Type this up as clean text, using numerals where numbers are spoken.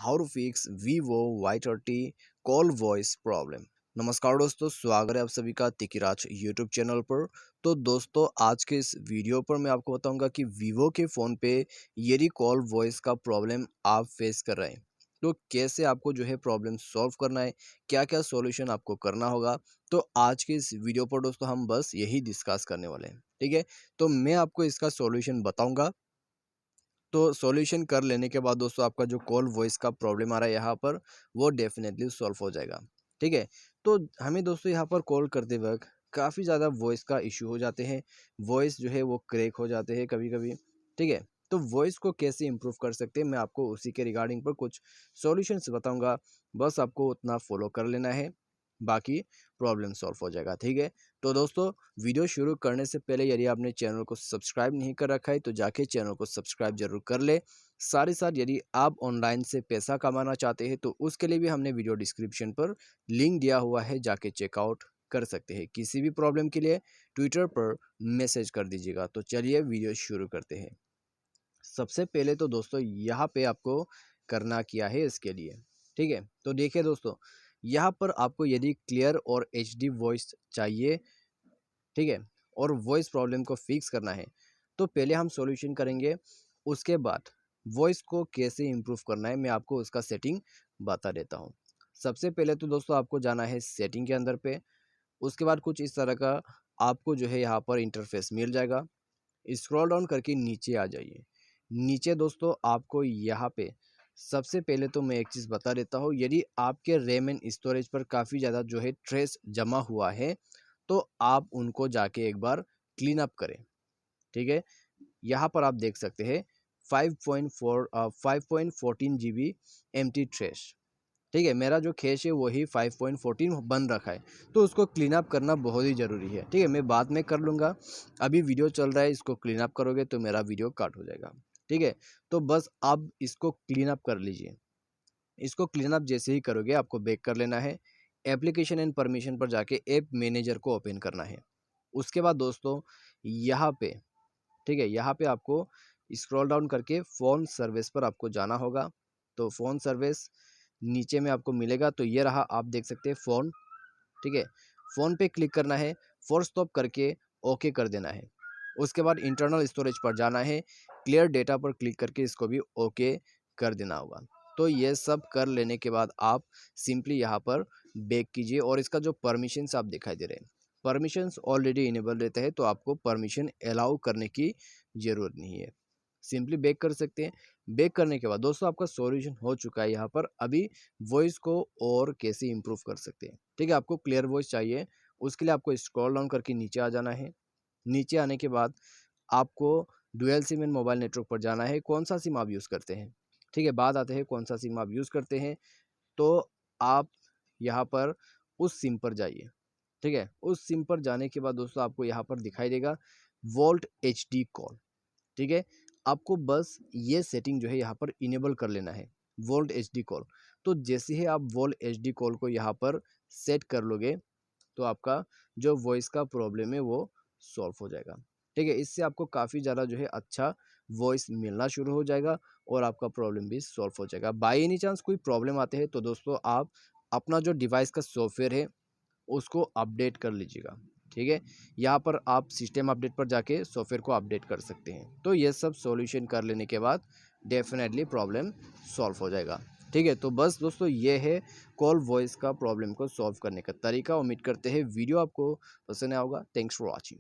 How to fix Vivo Y30 call voice problem. नमस्कार दोस्तों, स्वागत है आप सभी का तिकिराज यूट्यूब चैनल पर। तो दोस्तों, आज के इस वीडियो पर मैं आपको बताऊंगा कि वीवो के फ़ोन पे यदि कॉल वॉइस का प्रॉब्लम आप फेस कर रहे हैं तो कैसे आपको जो है प्रॉब्लम सॉल्व करना है, क्या क्या सॉल्यूशन आपको करना होगा। तो आज के इस वीडियो पर दोस्तों हम बस यही डिस्कस करने वाले हैं। ठीक है, तो मैं आपको इसका सॉल्यूशन बताऊंगा। तो सॉल्यूशन कर लेने के बाद दोस्तों आपका जो कॉल वॉइस का प्रॉब्लम आ रहा है यहाँ पर, वो डेफिनेटली सॉल्व हो जाएगा। ठीक है, तो हमें दोस्तों यहाँ पर कॉल करते वक्त काफ़ी ज़्यादा वॉइस का इशू हो जाते हैं। वॉइस जो है वो क्रैक हो जाते हैं कभी कभी। ठीक है, तो वॉइस को कैसे इम्प्रूव कर सकते हैं मैं आपको उसी के रिगार्डिंग पर कुछ सॉल्यूशंस बताऊंगा। बस आपको उतना फॉलो कर लेना है, बाकी प्रॉब्लम सॉल्व हो जाएगा। ठीक है, तो दोस्तों वीडियो शुरू करने से पहले यदि आपने चैनल को सब्सक्राइब नहीं कर रखा है तो जाके चैनल को सब्सक्राइब जरूर कर ले। साथ ही साथ यदि आप ऑनलाइन से पैसा कमाना चाहते हैं तो उसके लिए भी हमने वीडियो डिस्क्रिप्शन पर लिंक दिया हुआ है, जाके चेकआउट कर सकते हैं। किसी भी प्रॉब्लम के लिए ट्विटर पर मैसेज कर दीजिएगा। तो चलिए वीडियो शुरू करते हैं। सबसे पहले तो दोस्तों यहाँ पे आपको करना क्या है इसके लिए। ठीक है, तो देखिए दोस्तों, यहाँ पर आपको यदि क्लियर और एचडी वॉइस चाहिए, ठीक है, और वॉइस प्रॉब्लम को फिक्स करना है तो पहले हम सॉल्यूशन करेंगे। उसके बाद वॉइस को कैसे इम्प्रूव करना है मैं आपको उसका सेटिंग बता देता हूँ। सबसे पहले तो दोस्तों आपको जाना है सेटिंग के अंदर पे। उसके बाद कुछ इस तरह का आपको जो है यहाँ पर इंटरफेस मिल जाएगा। स्क्रॉल डाउन करके नीचे आ जाइए। नीचे दोस्तों आपको यहाँ पे सबसे पहले तो मैं एक चीज़ बता देता हूँ, यदि आपके रैम एंड स्टोरेज पर काफ़ी ज़्यादा जो है ट्रेस जमा हुआ है तो आप उनको जाके एक बार क्लीन अप करें। ठीक है, यहाँ पर आप देख सकते हैं 5.14 GB एम्प्टी ट्रेश। ठीक है, मेरा जो कैश है वही 5.14 बन रखा है, तो उसको क्लीन अप करना बहुत ही ज़रूरी है। ठीक है, मैं बाद में कर लूँगा, अभी वीडियो चल रहा है, इसको क्लीन अप करोगे तो मेरा वीडियो कट हो जाएगा। ठीक है, तो बस आप इसको क्लीन अप कर लीजिए। इसको क्लीन अप जैसे ही करोगे आपको बैक कर लेना है। एप्लीकेशन एंड परमिशन पर जाके ऐप मैनेजर को ओपन करना है। उसके बाद दोस्तों यहाँ पे, ठीक है, यहाँ पे आपको स्क्रॉल डाउन करके फ़ोन सर्विस पर आपको जाना होगा। तो फ़ोन सर्विस नीचे में आपको मिलेगा, तो ये रहा, आप देख सकते हैं फ़ोन। ठीक है, फ़ोन पे क्लिक करना है, फोर्स स्टॉप करके ओके कर देना है। उसके बाद इंटरनल स्टोरेज पर जाना है, क्लियर डेटा पर क्लिक करके इसको भी ओके कर देना होगा। तो ये सब कर लेने के बाद आप सिंपली यहाँ पर बैक कीजिए और इसका जो परमिशंस आप दिखाई दे रहे हैं, परमिशंस ऑलरेडी इनेबल रहता है तो आपको परमिशन अलाउ करने की ज़रूरत नहीं है। सिंपली बैक कर सकते हैं। बैक करने के बाद दोस्तों आपका सॉल्यूशन हो चुका है। यहाँ पर अभी वॉइस को और कैसे इम्प्रूव कर सकते हैं। ठीक है, आपको क्लियर वॉइस चाहिए, उसके लिए आपको स्क्रॉल डाउन करके नीचे आ जाना है। नीचे आने के बाद आपको dual SIM and mobile network पर जाना है, कौन सा सिम आप यूज़ करते हैं। ठीक है, बात आते हैं कौन सा सिम आप यूज़ करते हैं, तो आप यहाँ पर उस सिम पर जाइए। ठीक है, उस सिम पर जाने के बाद दोस्तों आपको यहाँ पर दिखाई देगा वोल्ट एचडी कॉल। ठीक है, आपको बस ये सेटिंग जो है यहाँ पर इनेबल कर लेना है, वोल्ट एचडी कॉल। तो जैसे ही आप वोल्ट एचडी कॉल को यहाँ पर सेट कर लोगे तो आपका जो वॉइस का प्रॉब्लम है वो सॉल्व हो जाएगा। ठीक है, इससे आपको काफ़ी ज़्यादा जो है अच्छा वॉइस मिलना शुरू हो जाएगा और आपका प्रॉब्लम भी सॉल्व हो जाएगा। बाई एनी चांस कोई प्रॉब्लम आते हैं तो दोस्तों आप अपना जो डिवाइस का सॉफ्टवेयर है उसको अपडेट कर लीजिएगा। ठीक है, यहाँ पर आप सिस्टम अपडेट पर जाके सॉफ्टवेयर को अपडेट कर सकते हैं। तो ये सब सॉल्यूशन कर लेने के बाद डेफिनेटली प्रॉब्लम सॉल्व हो जाएगा। ठीक है, तो बस दोस्तों ये है कॉल वॉइस का प्रॉब्लम को सॉल्व करने का तरीका। उम्मीद करते हैं वीडियो आपको पसंद आया होगा। Thanks for watching.